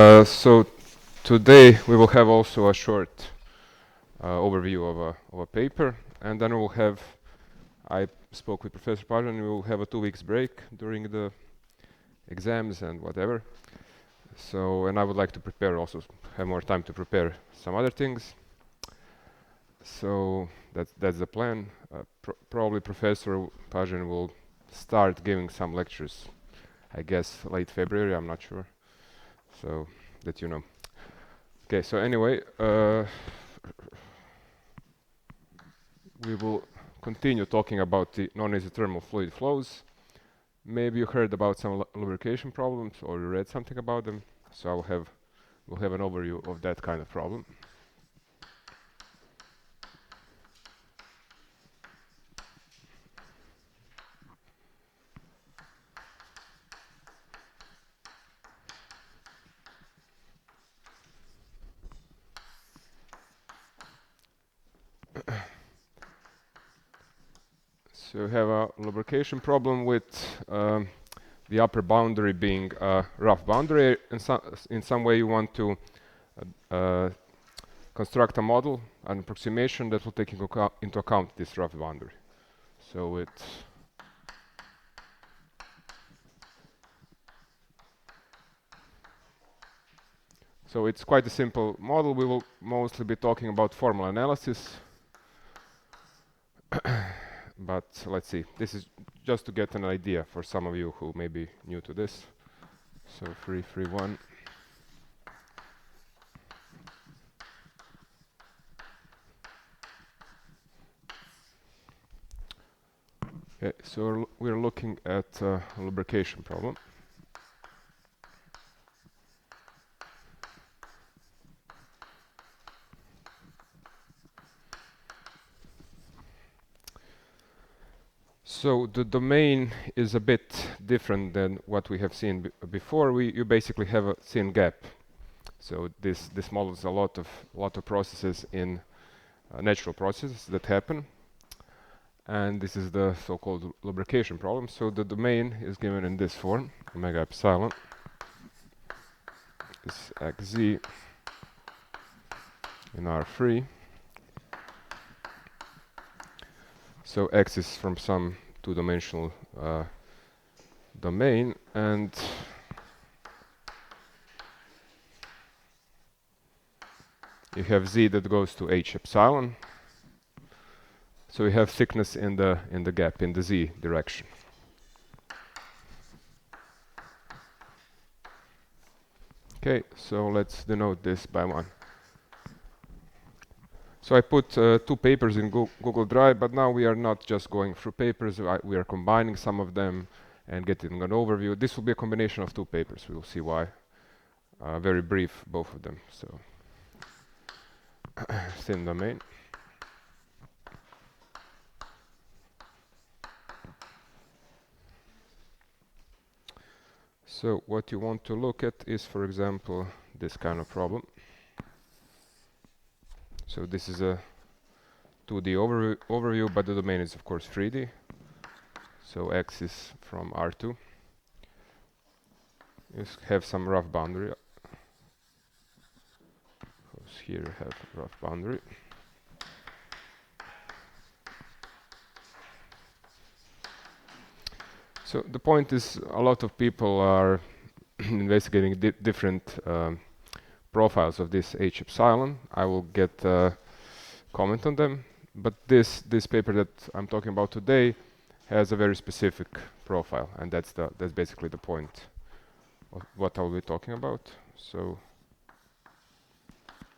So today we will have also a short overview of a paper, and then we will have, I spoke with Professor Pajan, we will have a 2 weeks break during the exams and whatever. So, and I would like to prepare also, have more time to prepare some other things. So that's the plan. Probably Professor Pajan will start giving some lectures, I guess late February, I'm not sure. So that you know. Okay, so anyway, we will continue talking about the non-isothermal fluid flows. Maybe you heard about some lubrication problems or you read something about them. So we'll have an overview of that kind of problem. So we have a lubrication problem with the upper boundary being a rough boundary. In some way you want to construct a model, an approximation that will take into account this rough boundary. So it's quite a simple model. We will mostly be talking about formal analysis. But let's see, this is just to get an idea for some of you who may be new to this. So 331. Okay, so we're looking at a lubrication problem. So the domain is a bit different than what we have seen before. You basically have a thin gap. So this models a lot of processes in natural processes that happen, and this is the so-called lubrication problem. So the domain is given in this form: omega epsilon is xz in R3. So x is from some two-dimensional domain, and you have z that goes to h epsilon. So we have thickness in the gap in the z direction. Okay, so let's denote this by 1. So I put 2 papers in Google Drive, but now we are not just going through papers, we are combining some of them and getting an overview. This will be a combination of 2 papers, we will see why. Very brief, both of them. So thin domain. So what you want to look at is, for example, this kind of problem. So this is a 2D overview, but the domain is of course 3D. So x is from R2. You have some rough boundary. Here you have rough boundary. So the point is, a lot of people are investigating different profiles of this h epsilon. I will get comment on them, but this paper that I'm talking about today has a very specific profile, and that's basically the point of what I'll be talking about. So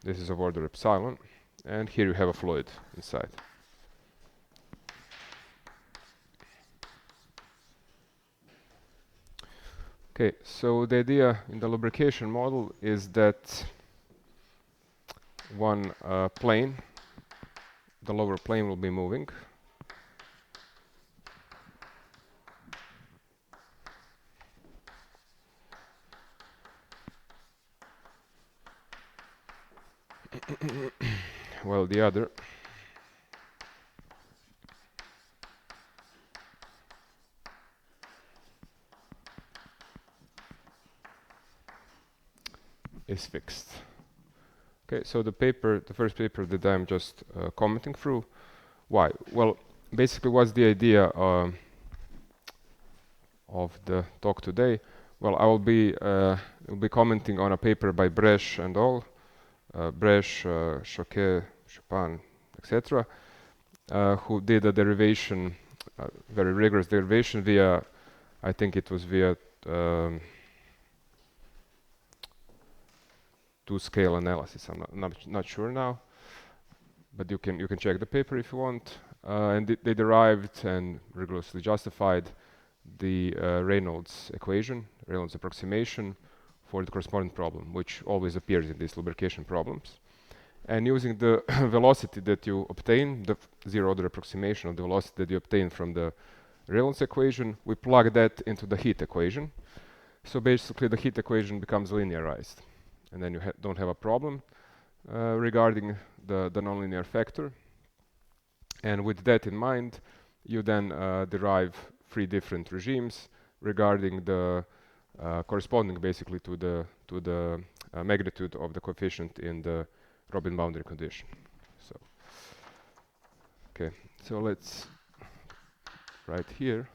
this is of order epsilon, and here you have a fluid inside. Okay, so the idea in the lubrication model is that one plane, the lower plane, will be moving. Well, the other is fixed. Okay, so the first paper that I'm just commenting through. Why? Well, basically, what's the idea of the talk today? Well, I will be commenting on a paper by Bresch and all, Bresch, Choquet, Chopin, etc., who did a derivation, very rigorous derivation via, I think it was via two-scale analysis. I'm not sure now, but you can check the paper if you want. And they derived and rigorously justified the Reynolds equation, Reynolds approximation for the corresponding problem, which always appears in these lubrication problems. And using the velocity that you obtain, the zero-order approximation of the velocity that you obtain from the Reynolds equation, we plug that into the heat equation. So basically the heat equation becomes linearized. And then you don't have a problem regarding the nonlinear factor. And with that in mind, you then derive 3 different regimes regarding the corresponding basically to the magnitude of the coefficient in the Robin boundary condition. So, okay, so let's write here.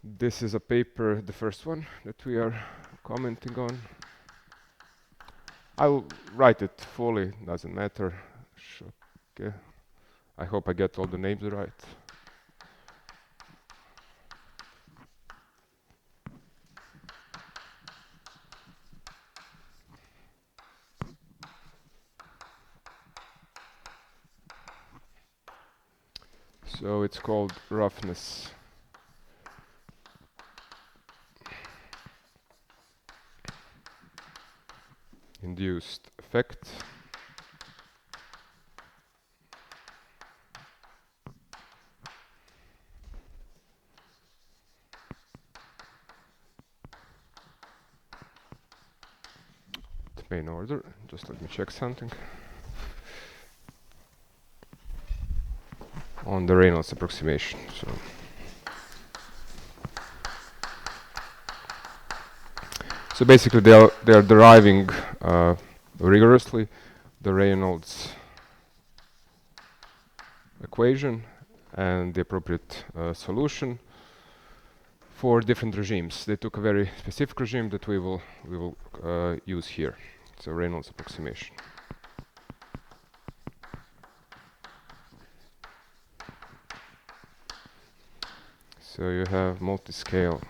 This is a paper, the first one that we are commenting on. I will write it fully, doesn't matter. Okay. I hope I get all the names right. So it's called roughness induced effect. The main order, just let me check something. On the Reynolds approximation. So basically they are deriving rigorously the Reynolds equation and the appropriate solution for different regimes. They took a very specific regime that we will use here. So Reynolds approximation. So you have multi-scale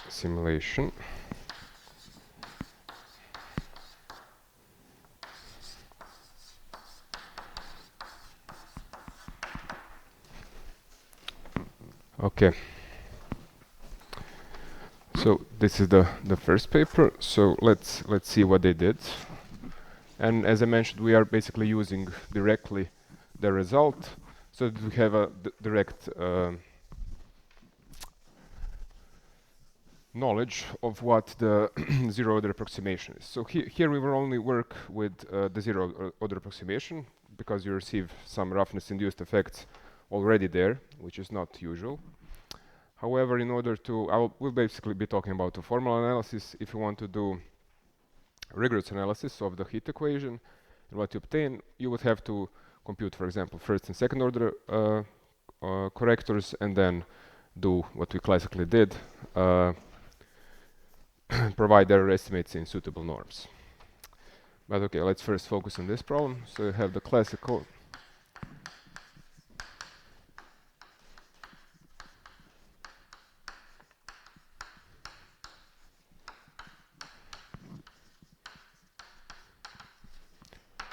simulation. Okay. So this is the first paper. So let's see what they did. And as I mentioned, we are basically using directly the result, so that we have a direct knowledge of what the zero-order approximation is. So here we will only work with the zero-order approximation, because you receive some roughness-induced effects already there, which is not usual. However, in order to, we'll basically be talking about a formal analysis. If you want to do rigorous analysis of the heat equation and what you obtain, you would have to compute, for example, first and second order correctors, and then do what we classically did, provide error estimates in suitable norms. But okay, let's first focus on this problem. So you have the classical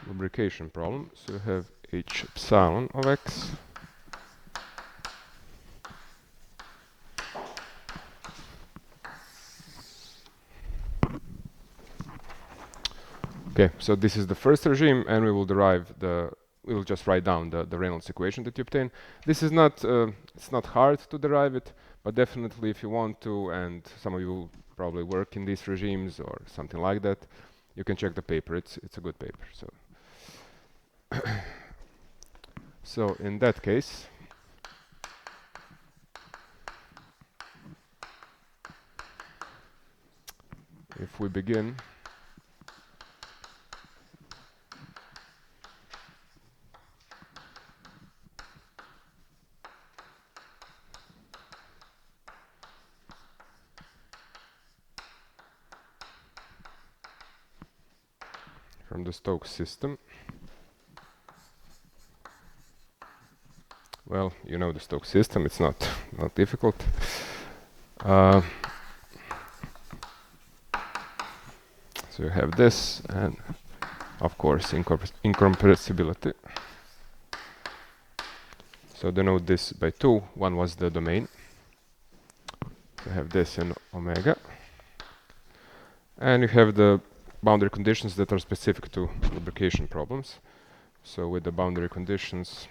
lubrication problem. So you have H epsilon of x okay, so this is the first regime, and we will derive the we'll just write down the Reynolds equation that you obtain. This is not, it's not hard to derive it, but definitely if you want to, and some of you will probably work in these regimes or something like that, you can check the paper. It's a good paper. So in that case, if we begin from the Stokes system. Well, you know the Stokes system, it's not difficult. So you have this, and of course incompressibility. So denote this by 2. 1 was the domain. So you have this in omega. And you have the boundary conditions that are specific to lubrication problems. So with the boundary conditions,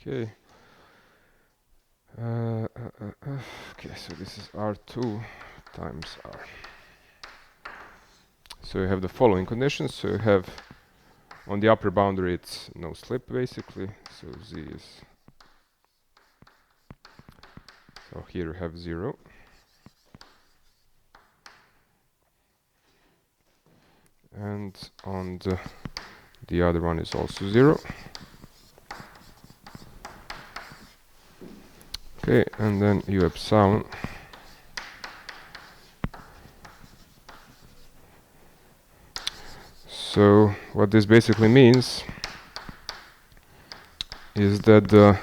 okay. Okay, so this is R2 times R. So you have the following conditions. So you have on the upper boundary it's no slip basically. So Z is, so here you have 0. And on the other one is also 0. Okay, and then U epsilon. So what this basically means is that the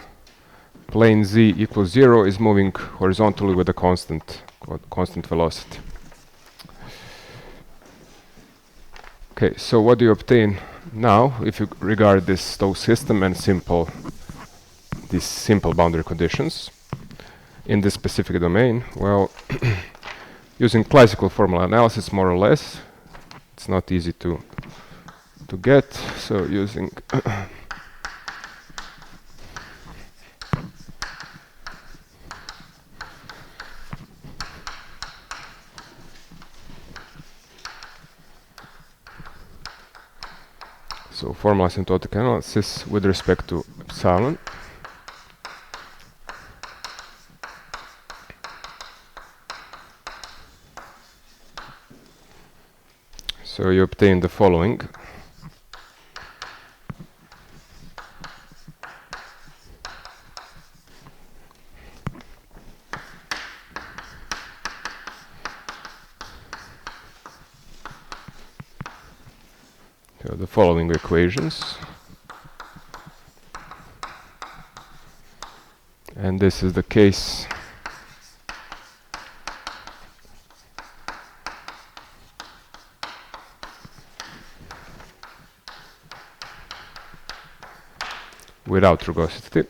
plane Z equals 0 is moving horizontally with a constant velocity. Okay, so what do you obtain now if you regard this Stokes system and these simple boundary conditions in this specific domain? Well, using classical formula analysis, more or less, it's not easy to get. So using so formula asymptotic analysis with respect to epsilon. So you obtain the following. So the following equations. And this is the case without rugosity.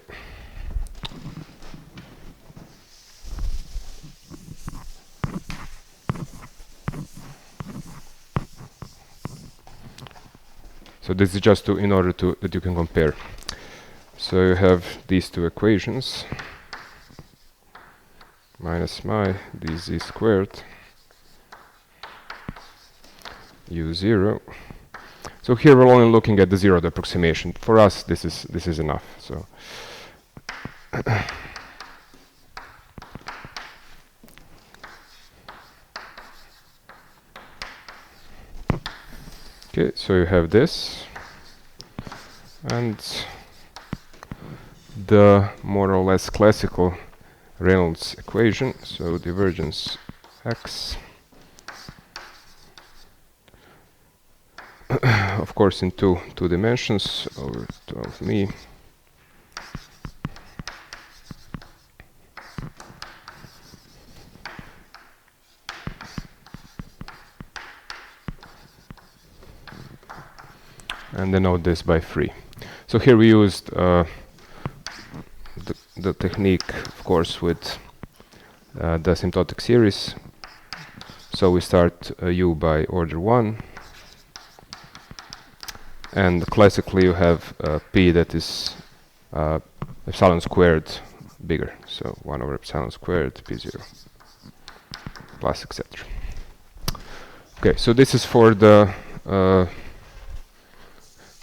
So this is just in order that you can compare. So you have these two equations, minus my dz squared u0. So here we're only looking at the zeroth approximation. For us, this is enough. So okay, so you have this, and the more or less classical Reynolds equation. So divergence x, of course, in two dimensions over 12 me. and denote this by 3. So here we used the technique, of course, with the asymptotic series. So we start u by order 1, and classically you have p that is epsilon squared bigger, so 1 over epsilon squared p0 plus etc. Okay, so this is for the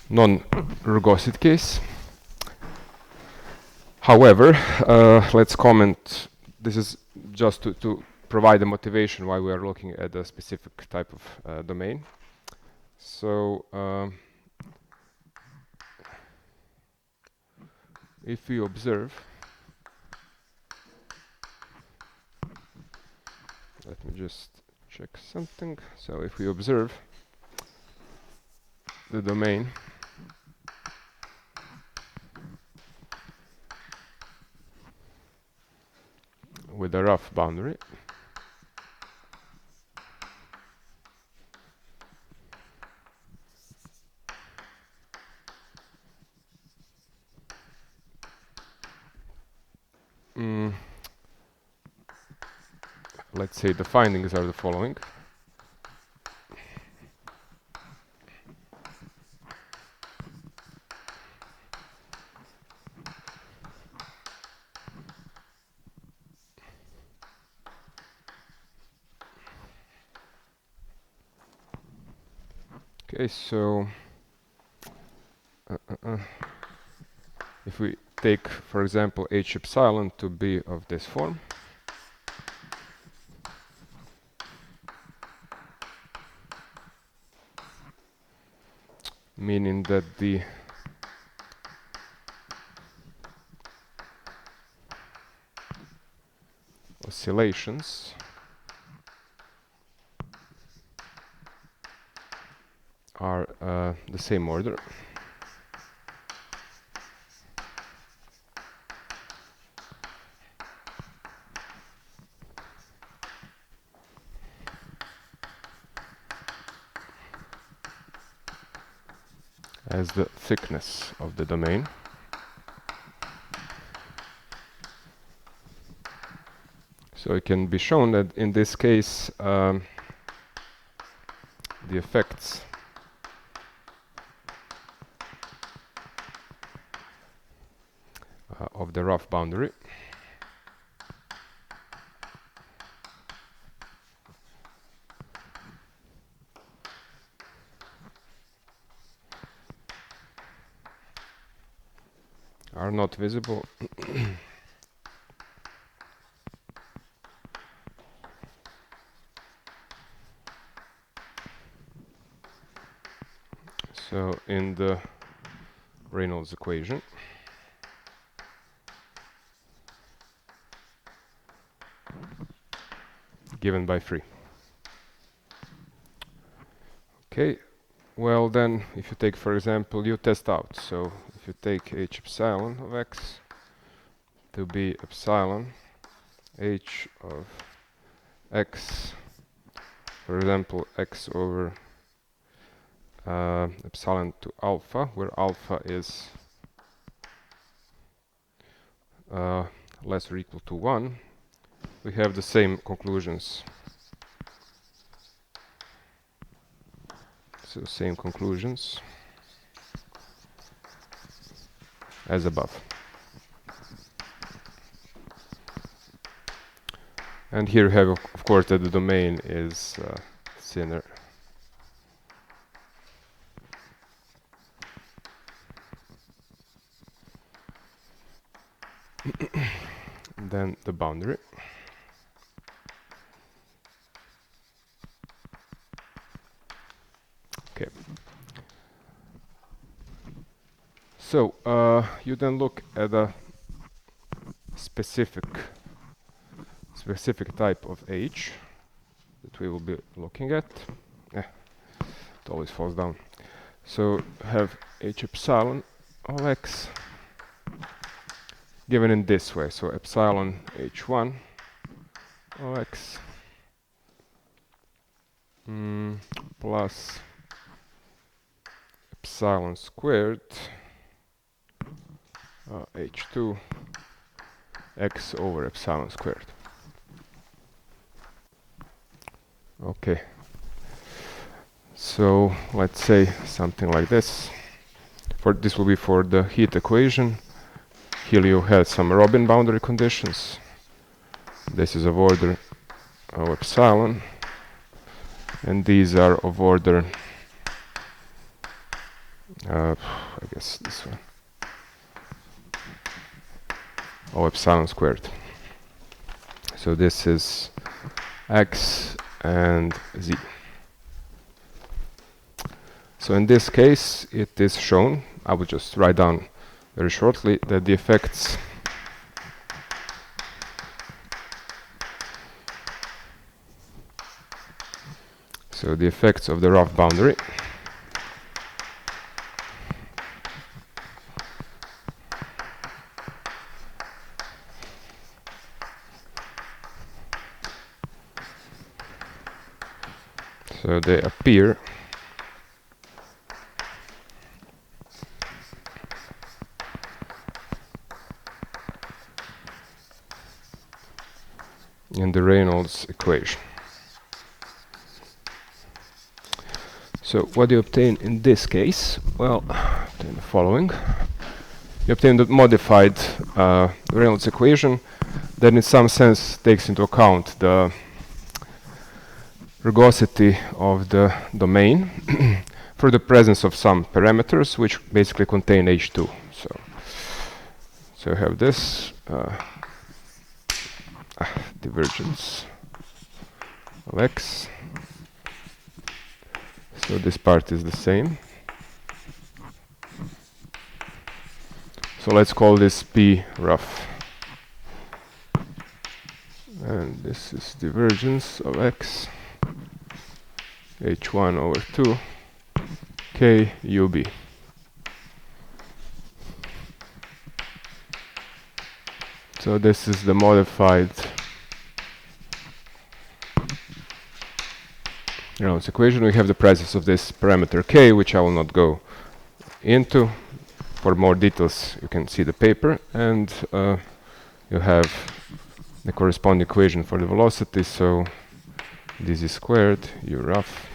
non-Rogossid case. However, let's comment, this is just to provide a motivation why we are looking at a specific type of domain. So if we observe, let me just check something. So if we observe the domain with a rough boundary, let's say the findings are the following. Okay, so if we take, for example, h epsilon to be of this form, meaning that the oscillations are the same order, as the thickness of the domain. So it can be shown that in this case the effects of the rough boundary are not visible so in the Reynolds equation. Given by 3. Okay, well then, if you take, for example, you test out. So if you take h epsilon of x to be epsilon h of x, for example, x over epsilon to alpha, where alpha is less or equal to 1, we have the same conclusions. So same conclusions as above. And here we have, of course, that the domain is thinner. Then the boundary. Okay. So you then look at a specific type of H that we will be looking at. It always falls down. So have H epsilon of x given in this way. So epsilon H1 of x plus epsilon squared h2 x over epsilon squared. Okay, so let's say something like this. For this will be for the heat equation. Here you had some Robin boundary conditions. This is of order of epsilon, and these are of order, I guess this one, of epsilon squared. So this is x and z. So in this case, it is shown, I will just write down very shortly, that the effects of the rough boundary so they appear in the Reynolds equation. So what do you obtain in this case? Well, obtain the following. You obtain the modified Reynolds equation that in some sense takes into account the rugosity of the domain for the presence of some parameters which basically contain H2. So you have this divergence of x. So this part is the same. So let's call this P rough. And this is divergence of x, h1 over 2, k ub. So this is the modified Reynolds equation. We have the presence of this parameter k, which I will not go into. For more details, you can see the paper, and you have the corresponding equation for the velocity. So dz squared u rough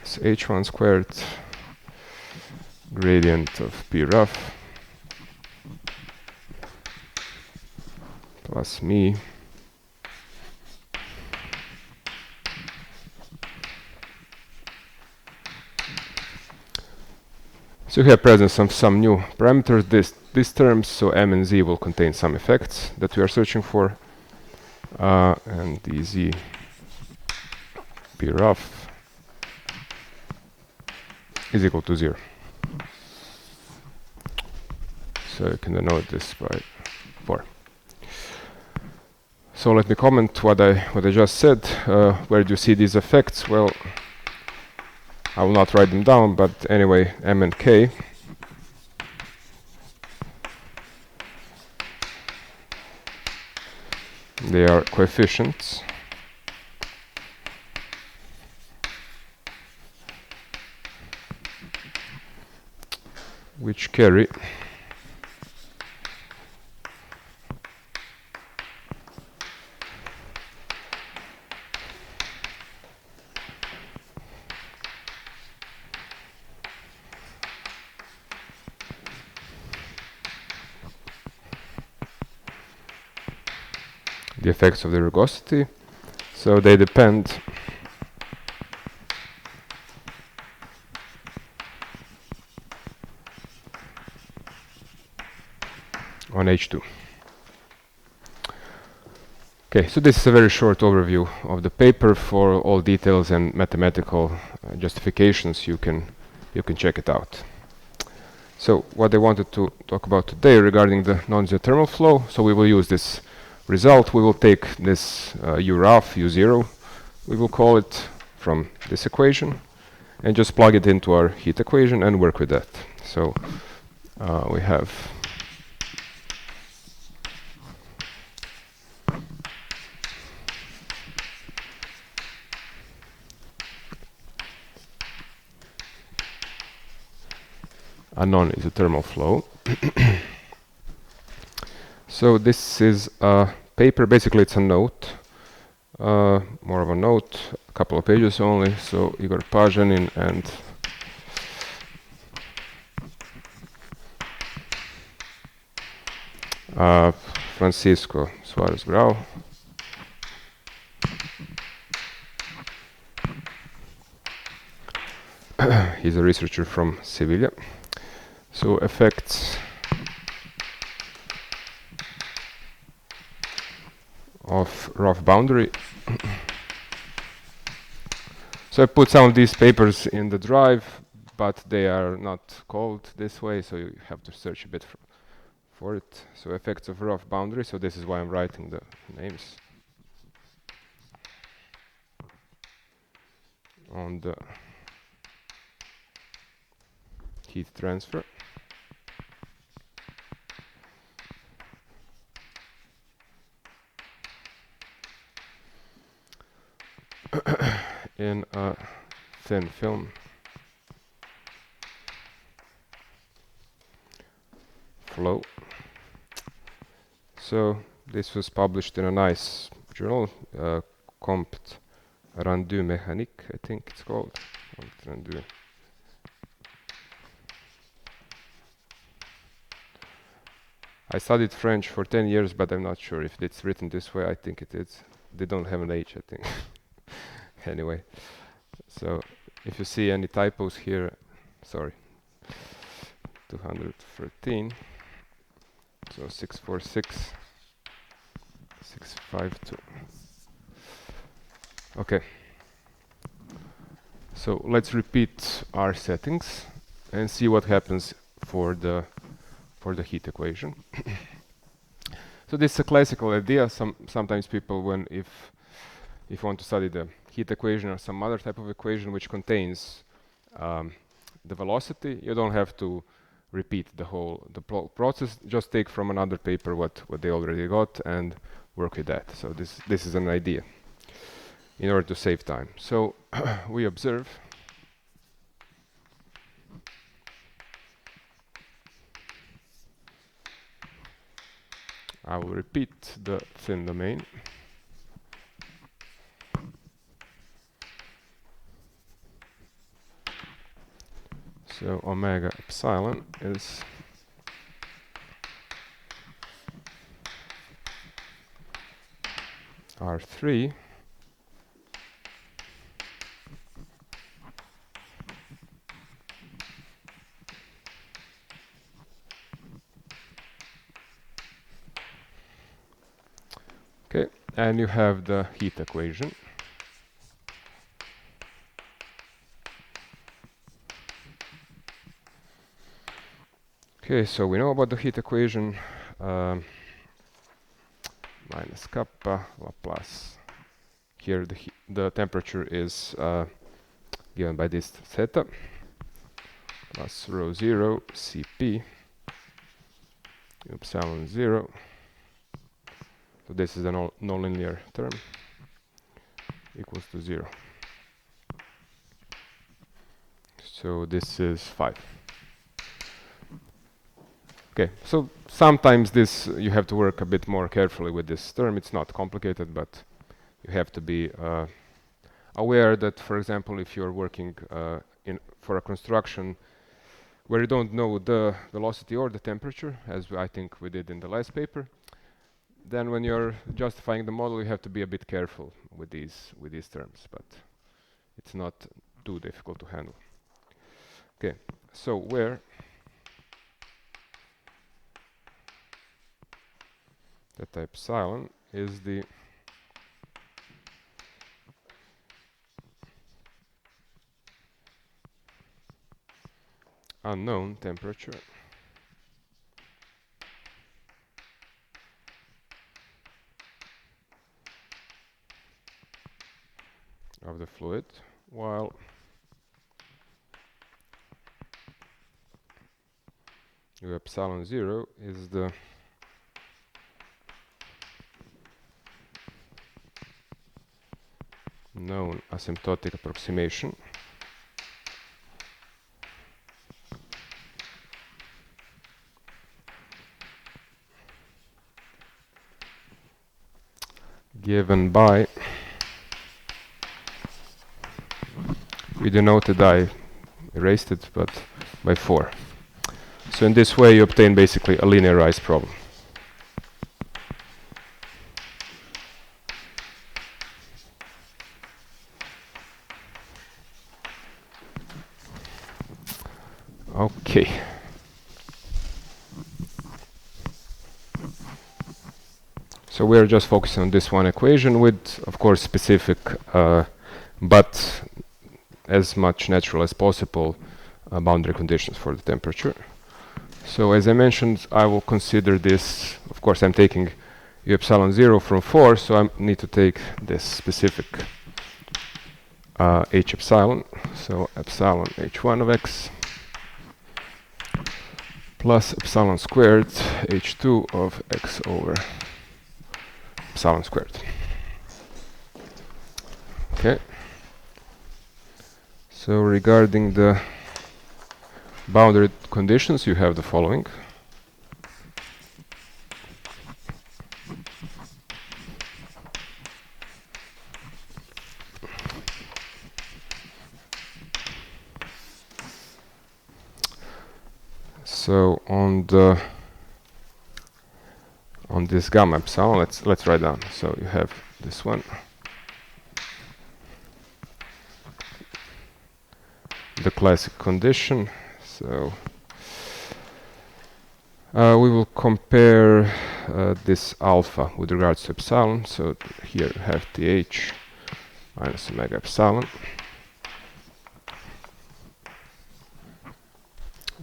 is h1 squared gradient of p rough plus me So we have presence of some new parameters, these terms, so m and z will contain some effects that we are searching for, and dz p rough is equal to 0. So you can denote this by 4. So let me comment what I just said. Where do you see these effects? Well, I will not write them down, but anyway, m and k they are coefficients which carry the effects of the rugosity. So they depend on H2. Okay, so this is a very short overview of the paper. For all details and mathematical justifications, you can check it out. So what I wanted to talk about today regarding the non-zero thermal flow, so we will use this result. We will take this u rough, u0, we will call it, from this equation, and just plug it into our heat equation and work with that. So we have unknown is the thermal flow. So this is a paper, basically it's a note, more of a note, a couple of pages only. So Igor Pažanin and Francisco Suarez Grau. He's a researcher from Sevilla. So effects of rough boundary. So I put some of these papers in the drive, but they are not called this way, so you have to search a bit for it. So effects of rough boundary, so this is why I'm writing the names on the heat transfer. In a thin film. Flow. So this was published in a nice journal, Compt Rendu Mécanique, I think it's called. Compt Rendu. I studied French for 10 years, but I'm not sure if it's written this way. I think it is. They don't have an H, I think. Anyway, so if you see any typos here, sorry. 213. So 646. 652. Okay. So let's repeat our settings and see what happens for the heat equation. So this is a classical idea. Sometimes people, if you want to study the heat equation or some other type of equation which contains the velocity, you don't have to repeat the whole process. Just take from another paper what they already got and work with that. So this is an idea in order to save time. So we observe I will repeat the thin domain. So omega epsilon is R3 okay, and you have the heat equation. Okay, so we know about the heat equation, minus kappa Laplace. Here the temperature is given by this theta plus rho 0 Cp epsilon 0. So this is a nonlinear term equals to 0. So this is 5. Okay, so sometimes you have to work a bit more carefully with this term. It's not complicated, but you have to be aware that, for example, if you're working for a construction where you don't know the velocity or the temperature, as I think we did in the last paper, then when you're justifying the model, you have to be a bit careful with these terms, but it's not too difficult to handle. Okay, so where theta epsilon is the unknown temperature of the fluid, while U epsilon 0 is the known asymptotic approximation given by, we denoted, I erased it, but by 4. So in this way you obtain basically a linearized problem. Okay. So we are just focusing on this one equation with, of course, specific, but as much natural as possible boundary conditions for the temperature. So as I mentioned, I will consider this, of course, I'm taking U epsilon 0 from 4, so I need to take this specific H epsilon. So epsilon H1 of x plus epsilon squared H2 of x over epsilon squared. Okay. So regarding the boundary conditions, you have the following. So on this gamma epsilon, let's write down. So you have this one, the classic condition. So we will compare this alpha with regards to epsilon. So here you have th minus omega epsilon.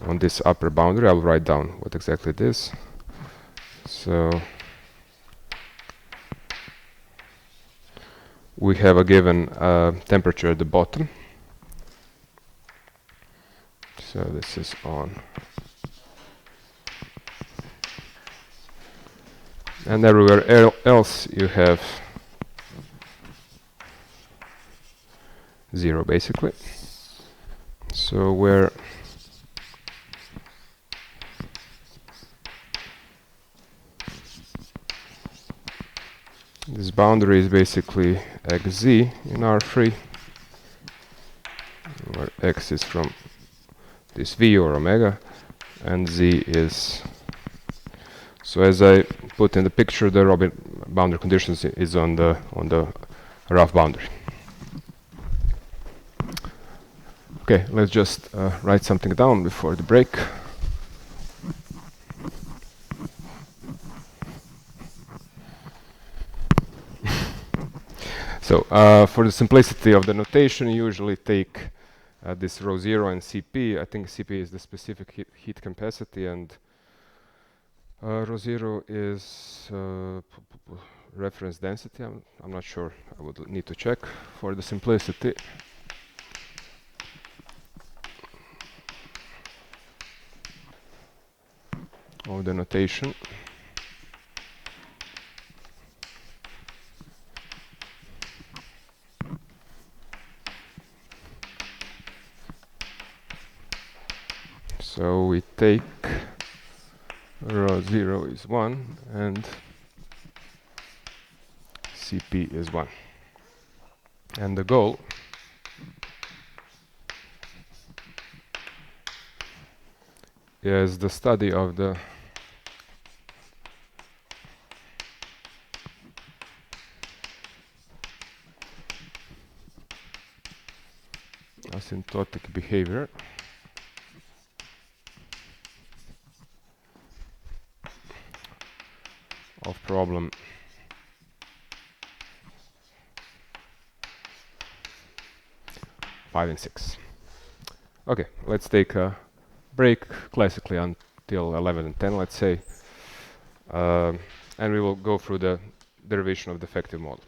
On this upper boundary, I will write down what exactly it is. So we have a given temperature at the bottom. So this is on. And everywhere else you have 0 basically. So where this boundary is basically xz in R3, where x is from this v or omega, and z is. So as I put in the picture, the Robin boundary conditions is on the rough boundary. Okay, let's just write something down before the break. So for the simplicity of the notation, you usually take this rho 0 and Cp. I think Cp is the specific heat capacity, and rho 0 is reference density. I'm not sure. I would need to check for the simplicity. Of the notation. So we take rho 0 is 1 and Cp is 1. And the goal is the study of the asymptotic behavior of problem five and 6. Okay, let's take a break classically until 11 and 10, let's say, and we will go through the derivation of the effective model.